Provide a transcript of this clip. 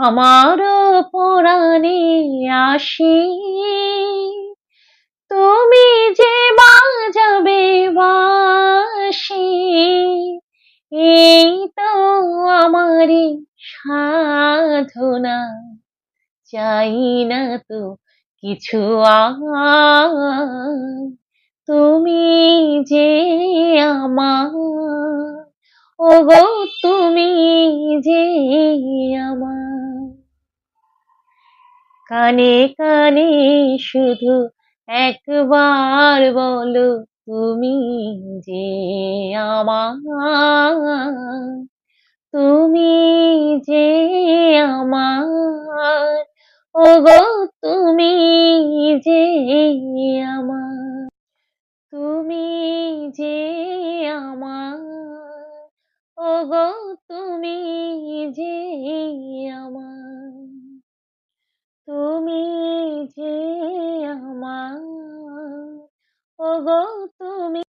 আমারও পরাণে আসি, তুমি যে বাজাবে বাঁশি, এই তো আমারই সাধনা, চাই না তো কিছু আর, তুমি যে আমার, ওগো তুমি যে আমার। কানে কানে শুধু একবার বলো, তুমি যে আমার, তুমি যে আমার, ওগো তুমি যে আমার, তুমি যে আমার, ওগো তুমি যে আমার, তুমি যে আমার, ওগো তুমি